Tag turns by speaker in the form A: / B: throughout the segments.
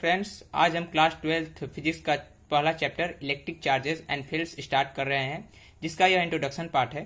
A: Friends, आज हम class 12th physics का पहला chapter electric charges and fields start कर रहे हैं, जिसका यह इंट्रोडक्शन पार्ट है।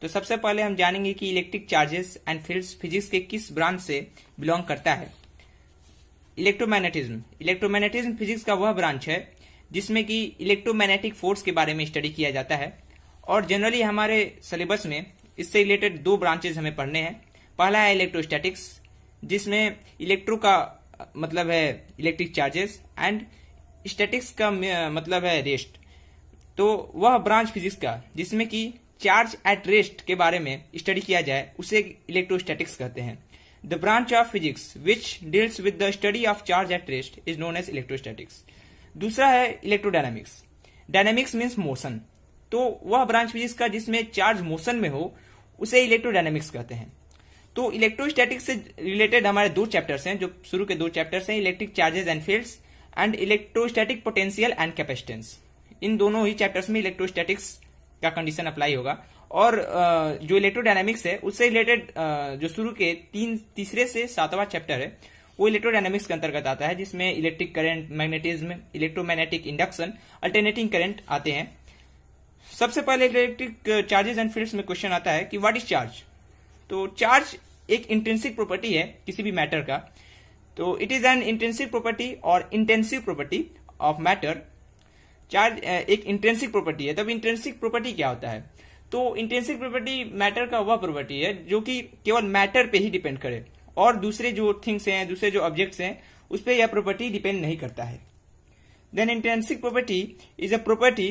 A: तो सबसे पहले हम जानेंगे कि electric charges and fields physics के किस ब्रांच से बिलोंग करता है। इलेक्ट्रोमैग्नेटिज्म फिजिक्स का वह ब्रांच है जिसमें कि इलेक्ट्रोमैग्नेटिक फोर्स के बारे में स्टडी किया जाता है। और जनरली हमारे सिलेबस में इससे रिलेटेड दो ब्रांचेज हमें पढ़ने हैं। पहला है इलेक्ट्रोस्टैटिक्स, जिसमें इलेक्ट्रो का मतलब है इलेक्ट्रिक चार्जेस एंड स्टैटिक्स का मतलब है रेस्ट। तो वह ब्रांच फिजिक्स का जिसमें कि चार्ज एट रेस्ट के बारे में स्टडी किया जाए उसे इलेक्ट्रोस्टैटिक्स कहते हैं। The branch of physics which deals with the study of charge at rest is known as electrostatics. दूसरा है इलेक्ट्रोडायनामिक्स। डायनामिक्स मीन्स मोशन, तो वह ब्रांच फिजिक्स का जिसमें चार्ज मोशन में हो उसे इलेक्ट्रोडायनामिक्स कहते हैं। तो इलेक्ट्रोस्टैटिक्स से रिलेटेड हमारे दो चैप्टर्स हैं, जो शुरू के दो चैप्टर्स हैं, electric charges and fields and electrostatic potential and capacitance. इन दोनों ही चैप्टर्स में इलेक्ट्रोस्टैटिक्स का कंडीशन अप्लाई होगा। और जो इलेक्ट्रोडायनामिक्स है उससे रिलेटेड जो शुरू के तीसरे से सातवां चैप्टर है वो इलेक्ट्रोडायनामिक्स के अंतर्गत आता है, जिसमें electric current, magnetism, electromagnetic induction, alternating current आते हैं। सबसे पहले इलेक्ट्रिक चार्जेस एंड फील्ड्स में क्वेश्चन आता है कि व्हाट इज चार्ज। तो चार्ज एक इंट्रिंसिक प्रॉपर्टी है किसी भी मैटर का। तो it is an intrinsic property और intensive property of matter. Charge एक इंट्रिंसिक प्रॉपर्टी है। तब इंट्रिंसिक प्रॉपर्टी क्या होता है? तो इंट्रिंसिक प्रॉपर्टी मैटर का वह प्रॉपर्टी है जो कि केवल मैटर पे ही डिपेंड करे और दूसरे जो थिंग्स हैं, दूसरे जो ऑब्जेक्ट्स हैं, उस पर यह प्रॉपर्टी डिपेंड नहीं करता है। Then intrinsic property is a property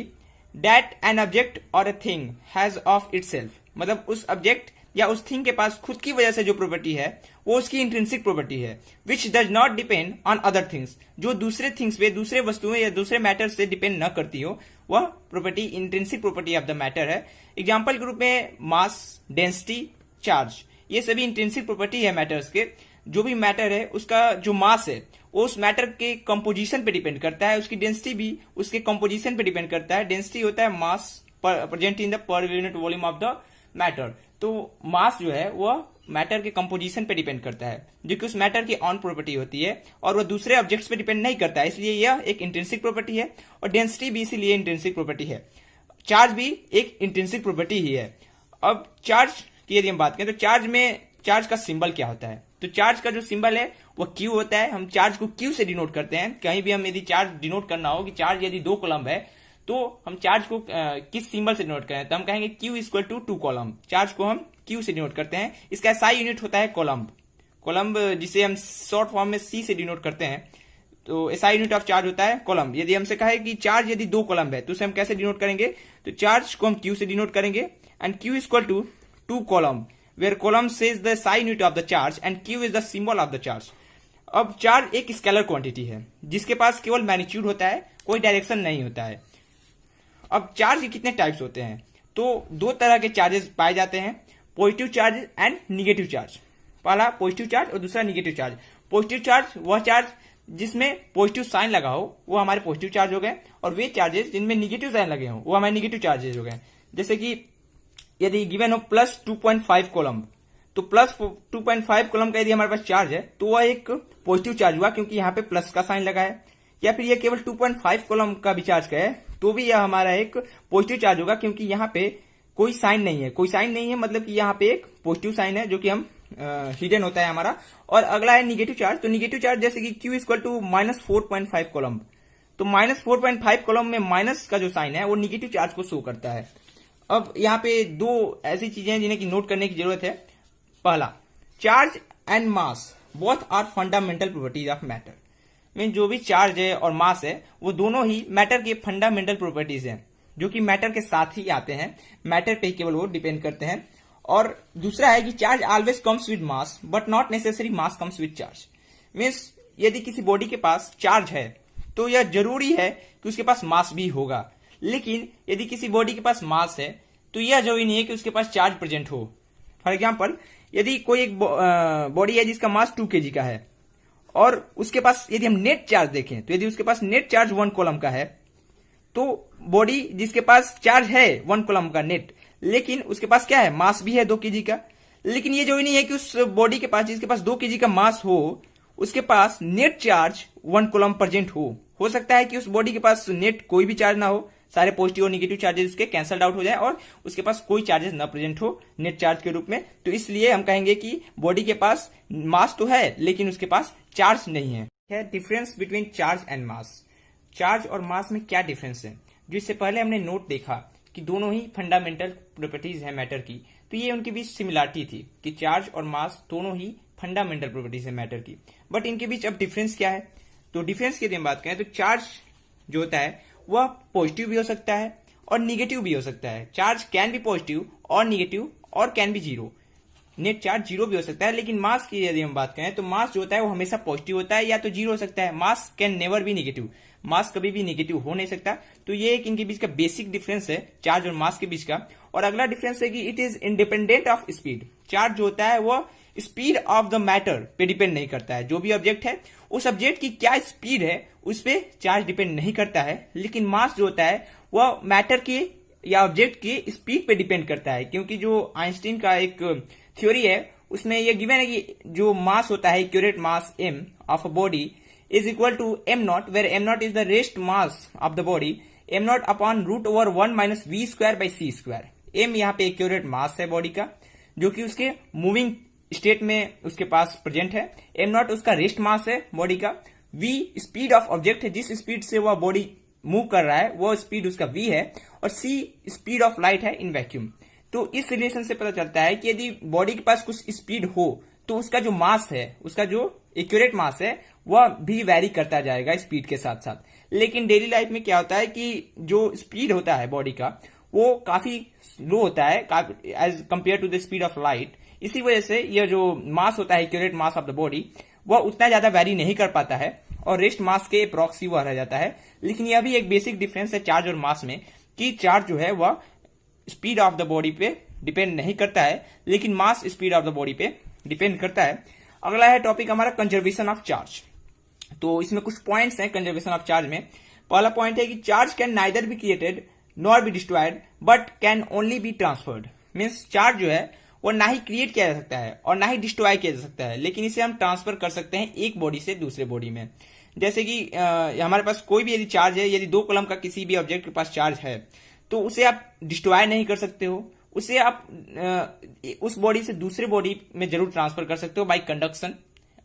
A: that an object और a thing has of itself. मतलब उस ऑब्जेक्ट या उस थिंग के पास खुद की वजह से जो प्रॉपर्टी है वो उसकी इंट्रिंसिक प्रॉपर्टी है, which does not depend on other things. जो दूसरे थिंग्स पे, दूसरे वस्तुएं या दूसरे मैटर से डिपेंड न करती हो, वह property intrinsic property of the matter है। एग्जाम्पल के रूप में मास, डेंसिटी, चार्ज, ये सभी इंट्रिंसिक प्रॉपर्टी है मैटर्स के। जो भी मैटर है उसका जो मास है वो उस मैटर के कंपोजिशन पे डिपेंड करता है, उसकी डेंसिटी भी उसके कंपोजिशन पे डिपेंड करता है। डेंसिटी होता है मास present in the per unit volume of the matter. तो मास जो है वह मैटर के कंपोजिशन पे डिपेंड करता है, जो कि उस मैटर की ऑन प्रॉपर्टी होती है और वह दूसरे ऑब्जेक्ट्स पे डिपेंड नहीं करता है, इसलिए यह एक इंट्रिंसिक प्रॉपर्टी है। और डेंसिटी भी इसीलिए इंट्रिंसिक प्रॉपर्टी है। चार्ज भी एक इंट्रिंसिक प्रॉपर्टी ही है। अब चार्ज की यदि हम बात करें तो चार्ज में चार्ज का सिंबल क्या होता है? तो चार्ज का जो सिंबल है वो क्यू होता है। हम चार्ज को क्यू से डिनोट करते हैं। कहीं भी हम यदि चार्ज डिनोट करना हो कि चार्ज यदि 2 कॉलम है तो हम चार्ज को किस सिंबल से डिनोट करें? तो हम कहेंगे Q equal to 2 column. Charge को हम Q से डिनोट करते हैं। इसका SI यूनिट होता है कोलम्ब। कोलम्ब जिसे हम शॉर्ट फॉर्म में C से डिनोट करते हैं। तो SI यूनिट ऑफ चार्ज होता है कोलम्ब। यदि हमसे कहे कि चार्ज यदि 2 कॉलम है तो उसे हम कैसे डिनोट करेंगे? तो चार्ज को हम Q से डिनोट करेंगे and Q equal to 2 column, where column says the SI unit of the charge and Q is the symbol of the charge। अब चार्ज एक स्केलर क्वांटिटी है जिसके पास केवल मैग्नीट्यूड होता है, कोई डायरेक्शन नहीं होता है। अब चार्ज के कितने टाइप्स होते हैं? तो दो तरह के चार्जेस पाए जाते हैं, positive charge and negative charge. पहला पॉजिटिव चार्ज और दूसरा निगेटिव चार्ज। पॉजिटिव चार्ज वह चार्ज जिसमें पॉजिटिव साइन लगा हो वो हमारे पॉजिटिव चार्ज हो गए, और वे चार्जेस जिनमें निगेटिव साइन लगे हो वो हमारे निगेटिव चार्जेस हो गए। जैसे कि यदि गिवन हो प्लस 2.5 कॉलम, तो प्लस 2.5 कॉलम का यदि हमारे पास चार्ज है तो वह एक पॉजिटिव चार्ज हुआ क्योंकि यहाँ पे प्लस का साइन लगा है। या फिर यह केवल 2.5 कॉलम का भी चार्ज का है तो भी यह हमारा एक पॉजिटिव चार्ज होगा क्योंकि यहाँ पे कोई साइन नहीं है। कोई साइन नहीं है मतलब कि यहाँ पे एक पॉजिटिव साइन है जो कि हम हिडन होता है हमारा। और अगला है निगेटिव चार्ज। तो निगेटिव चार्ज जैसे कि Q इक्वल टू -4.5 कॉलम, तो -4.5 कॉलम में माइनस का जो साइन है वो निगेटिव चार्ज को शो करता है। अब यहाँ पे दो ऐसी चीजें हैं जिन्हें की नोट करने की जरूरत है। पहला, charge and mass both are fundamental properties of matter. Mean जो भी चार्ज है और मास है वो दोनों ही मैटर के फंडामेंटल प्रॉपर्टीज हैं जो कि मैटर के साथ ही आते हैं, मैटर पे ही केवल वो डिपेंड करते हैं। और दूसरा है कि charge always comes with mass but not necessary mass comes with charge. Means यदि किसी बॉडी के पास चार्ज है तो यह जरूरी है कि उसके पास मास भी होगा, लेकिन यदि किसी बॉडी के पास मास है तो यह जरूरी नहीं है कि उसके पास चार्ज प्रेजेंट हो। फॉर एग्जाम्पल, यदि कोई एक बॉडी है जिसका मास 2 kg का है और उसके पास यदि हम नेट चार्ज देखें तो यदि उसके पास नेट चार्ज 1 कॉलम का है तो बॉडी जिसके पास चार्ज है 1 कॉलम का नेट, लेकिन उसके पास क्या है? मास भी है 2 kg का। लेकिन ये जरूरी नहीं है कि उस बॉडी के पास जिसके पास 2 kg का मास हो उसके पास नेट चार्ज 1 कूलम प्रेजेंट हो सकता है कि उस बॉडी के पास नेट कोई भी चार्ज ना हो, सारे पॉजिटिव और निगेटिव चार्जेस उसके कैंसल्ड आउट हो जाए और उसके पास कोई चार्जेस ना प्रेजेंट हो नेट चार्ज के रूप में। तो इसलिए हम कहेंगे कि बॉडी के पास मास तो है लेकिन उसके पास चार्ज नहीं है। Difference between charge and mass. Charge और मास में क्या डिफरेंस है? जो इससे पहले हमने नोट देखा कि दोनों ही फंडामेंटल प्रॉपर्टीज है मैटर की, तो ये उनके बीच सिमिलरिटी थी कि चार्ज और मास दोनों ही फंडामेंटल प्रॉपर्टीज है मैटर की। बट इनके बीच अब डिफरेंस क्या है? तो डिफरेंस की यदि हम बात करें तो चार्ज जो होता है वह पॉजिटिव भी हो सकता है और निगेटिव भी हो सकता है। चार्ज कैन बी पॉजिटिव और निगेटिव और can be zero. Net charge zero भी हो सकता है, लेकिन मास की यदि हम बात करें तो मास जो होता है वो हमेशा पॉजिटिव होता है या तो जीरो हो सकता है। Mass can never be negative. Mass कभी भी निगेटिव हो नहीं सकता। तो ये एक इनके बीच का बेसिक डिफरेंस है चार्ज और मास के बीच का। और अगला डिफरेंस है कि it is independent of speed. Charge जो होता है वो स्पीड ऑफ द मैटर पे डिपेंड नहीं करता है। जो भी ऑब्जेक्ट है उस ऑब्जेक्ट की क्या स्पीड है उस पे चार्ज डिपेंड नहीं करता है, लेकिन मास जो होता है वह मैटर की या ऑब्जेक्ट की स्पीड पे डिपेंड करता है। क्योंकि जो आइंस्टीन का एक थ्योरी है उसमें यह गिवन है कि जो मास होता है accurate mass m of a body is equal to m naught, where m naught is the rest mass of the body, m naught upon root over 1 minus v square by c square। m यहाँ पे accurate मास है body का जो कि उसके moving state में उसके पास present है। m naught उसका रेस्ट मास है बॉडी का। v स्पीड ऑफ ऑब्जेक्ट है, जिस स्पीड से वह बॉडी मूव कर रहा है वो स्पीड उसका v है। और c स्पीड ऑफ लाइट है इन वैक्यूम। तो इस रिलेशन से पता चलता है कि यदि बॉडी के पास कुछ स्पीड हो तो उसका जो मास है, उसका जो एक्यूरेट मास है वह भी वेरी करता जाएगा स्पीड के साथ साथ। लेकिन डेली लाइफ में क्या होता है कि जो स्पीड होता है बॉडी का वो काफी स्लो होता है as compare to the speed of light. इसी वजह से यह जो मास होता है accurate mass of the body वह उतना ज्यादा वेरी नहीं कर पाता है और रेस्ट मास के अप्रॉक्सी वह रह जाता है। लेकिन यह भी एक बेसिक डिफरेंस है चार्ज और मास में कि चार्ज जो है वह स्पीड ऑफ द बॉडी पे डिपेंड नहीं करता है, लेकिन मास स्पीड ऑफ द बॉडी पे डिपेंड करता है। अगला है टॉपिक हमारा कंजर्वेशन ऑफ चार्ज। तो इसमें कुछ पॉइंट्स हैं कंजर्वेशन ऑफ चार्ज में। पहला पॉइंट है कि charge can neither be created nor be destroyed but can only be transferred. Means charge जो है वो ना ही क्रिएट किया जा सकता है और ना ही डिस्ट्रॉय किया जा सकता है, लेकिन इसे हम ट्रांसफर कर सकते हैं एक बॉडी से दूसरे बॉडी में। जैसे कि हमारे पास कोई भी यदि चार्ज है, यदि 2 कूलम का किसी भी ऑब्जेक्ट के पास चार्ज है तो उसे आप डिस्ट्रॉय नहीं कर सकते हो, उसे आप उस बॉडी से दूसरे बॉडी में जरूर ट्रांसफर कर सकते हो बाय कंडक्शन।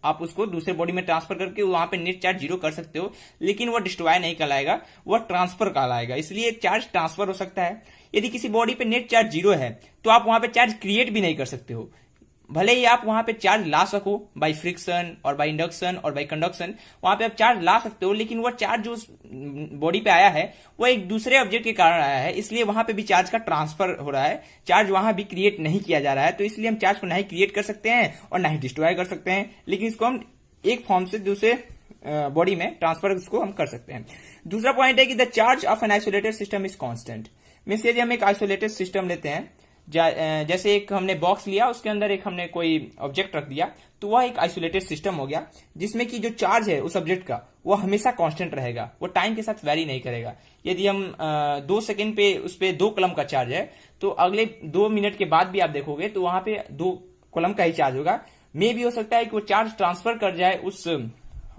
A: आप उसको दूसरे बॉडी में ट्रांसफर करके वहां पे नेट चार्ज जीरो कर सकते हो, लेकिन वह डिस्ट्रॉय नहीं कहलाएगा, वह ट्रांसफर कहलाएगा। इसलिए चार्ज ट्रांसफर हो सकता है। यदि किसी बॉडी पे नेट चार्ज जीरो है तो आप वहां पे चार्ज क्रिएट भी नहीं कर सकते हो। भले ही आप वहां पे चार्ज ला सको बाय फ्रिक्शन और बाय इंडक्शन और बाय कंडक्शन, वहां पे आप चार्ज ला सकते हो, लेकिन वह चार्ज जो उस बॉडी पे आया है वह एक दूसरे ऑब्जेक्ट के कारण आया है, इसलिए वहां पे भी चार्ज का ट्रांसफर हो रहा है। चार्ज वहां भी क्रिएट नहीं किया जा रहा है। तो इसलिए हम चार्ज को ना ही क्रिएट कर सकते हैं और ना ही डिस्ट्रॉय कर सकते हैं, लेकिन इसको हम एक फॉर्म से दूसरे बॉडी में ट्रांसफर इसको हम कर सकते हैं। दूसरा पॉइंट है कि the charge of an isolated system is constant. Means यदि हम एक आइसोलेटेड सिस्टम लेते हैं, जैसे एक हमने बॉक्स लिया, उसके अंदर एक हमने कोई ऑब्जेक्ट रख दिया, तो वह एक आइसोलेटेड सिस्टम हो गया जिसमें कि जो चार्ज है उस ऑब्जेक्ट का वो हमेशा कांस्टेंट रहेगा, वो टाइम के साथ वेरी नहीं करेगा। यदि हम 2 सेकंड पे उस पे 2 कूलम का चार्ज है तो अगले 2 मिनट के बाद भी आप देखोगे तो वहां पे 2 कूलम का ही चार्ज होगा। मे भी हो सकता है कि वो चार्ज ट्रांसफर कर जाए उस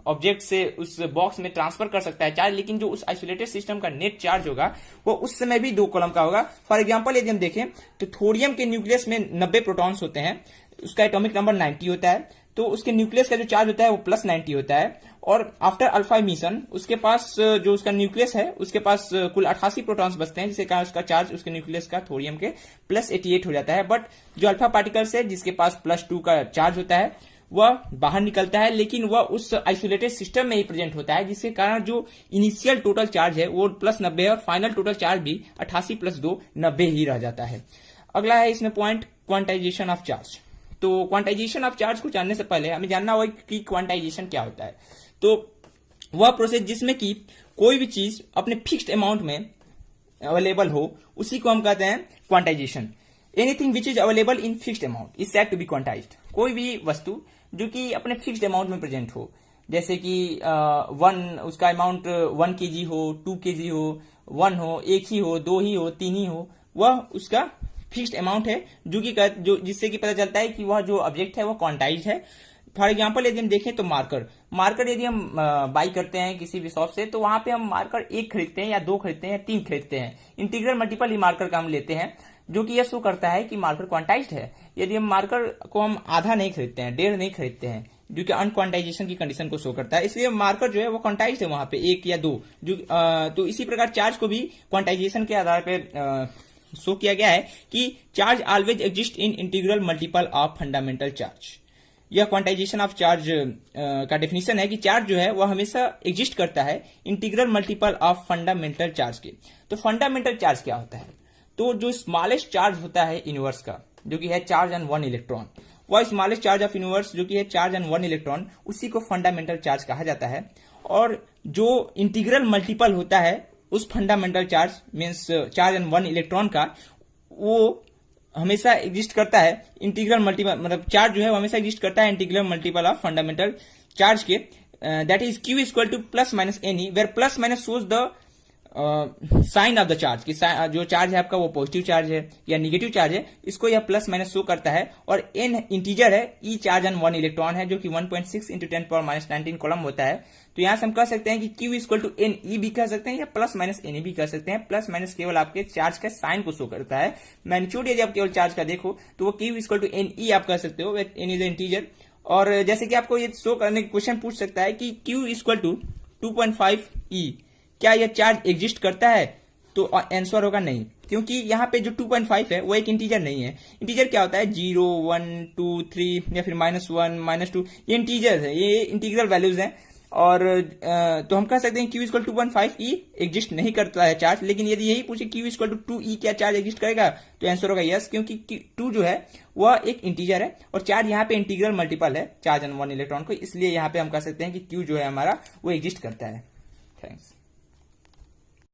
A: ऑब्जेक्ट से उस बॉक्स में ट्रांसफर कर सकता है चार्ज, लेकिन जो उस आइसोलेटेड सिस्टम का नेट चार्ज होगा वो उस समय भी 2 कॉलम का होगा। फॉर एग्जांपल यदि हम देखें तो थोरियम के न्यूक्लियस में 90 प्रोटॉन्स होते हैं, उसका एटॉमिक नंबर 90 होता है, तो उसके न्यूक्लियस का जो चार्ज होता है वो +90 होता है। और आफ्टर अल्फा इमिशन उसके पास जो उसका न्यूक्लियस है उसके पास कुल 88 प्रोटॉन्स बचते हैं, जिससे कारण उसका चार्ज उसके न्यूक्लियस का थोरियम के +88 हो जाता है। बट जो अल्फा पार्टिकल्स है जिसके पास +2 का चार्ज होता है वह बाहर निकलता है, लेकिन वह उस आइसोलेटेड सिस्टम में ही प्रेजेंट होता है, जिसके कारण जो इनिशियल टोटल चार्ज है वो +90 है और फाइनल टोटल चार्ज भी 88 + 2 90 ही रह जाता है। अगला है इसमें पॉइंट क्वांटाइजेशन ऑफ चार्ज। तो क्वांटाइजेशन ऑफ चार्ज को जानने से पहले हमें जानना होगा कि क्वांटाइजेशन क्या होता है। तो वह प्रोसेस जिसमें कि कोई भी चीज अपने फिक्स्ड अमाउंट में अवेलेबल हो उसी को हम कहते हैं quantization. Anything which is available in fixed amount is said to be quantized. कोई भी वस्तु जो कि अपने फिक्स्ड अमाउंट में प्रेजेंट हो, जैसे कि उसका अमाउंट 1 kg हो, 2 kg हो, 1 हो, 1 ही हो, 2 ही हो, 3 ही हो, वह उसका फिक्स्ड अमाउंट है जो जिससे कि पता चलता है कि वह जो ऑब्जेक्ट है वह क्वांटाइज्ड है। फॉर एग्जाम्पल यदि हम देखें तो मार्कर यदि हम बाई करते हैं किसी भी शॉप से, तो वहां पे हम मार्कर 1 खरीदते हैं या 2 खरीदते हैं या 3 खरीदते हैं। इंटीग्रल मल्टीपल ही मार्कर का हम लेते हैं, जो कि यह शो करता है कि मार्कर क्वांटाइज्ड है। यदि हम मार्कर को हम आधा नहीं खरीदते हैं, 1.5 नहीं खरीदते हैं, जो कि अनक्वांटाइजेशन की कंडीशन को शो करता है, इसलिए मार्कर जो है वो क्वांटाइज्ड है वहां पे 1 या 2। जो तो इसी प्रकार चार्ज को भी क्वांटाइजेशन के आधार पर शो किया गया है कि charge always exist in integral multiple of fundamental charge. यह क्वांटाइजेशन ऑफ चार्ज का डेफिनेशन है कि चार्ज जो है वह हमेशा एग्जिस्ट करता है integral multiple of fundamental charge के। तो फंडामेंटल चार्ज क्या होता है? तो जो स्मॉलेस्ट चार्ज होता है यूनिवर्स का, जो कि है चार्ज ऑन 1 इलेक्ट्रॉन, वह स्मॉलेस्ट चार्ज ऑफ यूनिवर्स जो कि है चार्ज ऑन 1 इलेक्ट्रॉन, उसी को फंडामेंटल चार्ज कहा जाता है। और जो इंटीग्रल मल्टीपल होता है उस fundamental charge means charge on 1 electron का, वो हमेशा एग्जिस्ट करता है इंटीग्रल मल्टीपल, मतलब चार्ज जो है वो हमेशा एग्जिस्ट करता है integral multiple of fundamental charge के। That is Q equal to plus minus N E, where plus minus shows the sign of the charge कि जो चार्ज है आपका वो पॉजिटिव चार्ज है या निगेटिव चार्ज है, इसको यह प्लस माइनस शो करता है। और n इंटीजर है, E चार्ज ऑन 1 इलेक्ट्रॉन है, जो कि 1.6 इंटू 10⁻⁻19 कॉलम होता है। तो यहां से हम कह सकते हैं कि Q equal to N E भी कह सकते हैं या प्लस माइनस एन भी कह सकते हैं। प्लस माइनस केवल आपके चार्ज का साइन को शो करता है। मैग्नीट्यूड यदि आप केवल चार्ज का देखो तो वो Q equal to N E आप कह सकते हो, एन इज इंटीजर। और जैसे कि आपको ये शो करने क्वेश्चन पूछ सकता है कि Q इक्वल टू 2.5 ई, क्या यह चार्ज एग्जिस्ट करता है? तो आंसर होगा नहीं, क्योंकि यहाँ पे जो 2.5 है वो एक इंटीजर नहीं है। इंटीजर क्या होता है? 0, 1, 2, 3 या फिर -1, -2, ये इंटीजर है, ये इंटीग्रल वैल्यूज हैं। और तो हम कह सकते हैं Q इक्वल 2.5 ई एग्जिस्ट नहीं करता है चार्ज। लेकिन यदि यही पूछे Q इक्वल टू 2 ई क्या चार्ज एग्जिस्ट करेगा, तो आंसर होगा यस, क्योंकि 2 जो है वह एक इंटीजर है और चार्ज यहाँ पे इंटीग्रल मल्टीपल है चार्ज ऑन 1 इलेक्ट्रॉन को, इसलिए यहाँ पे हम कह सकते हैं कि Q जो है हमारा वो एग्जिस्ट करता है। थैंक्स।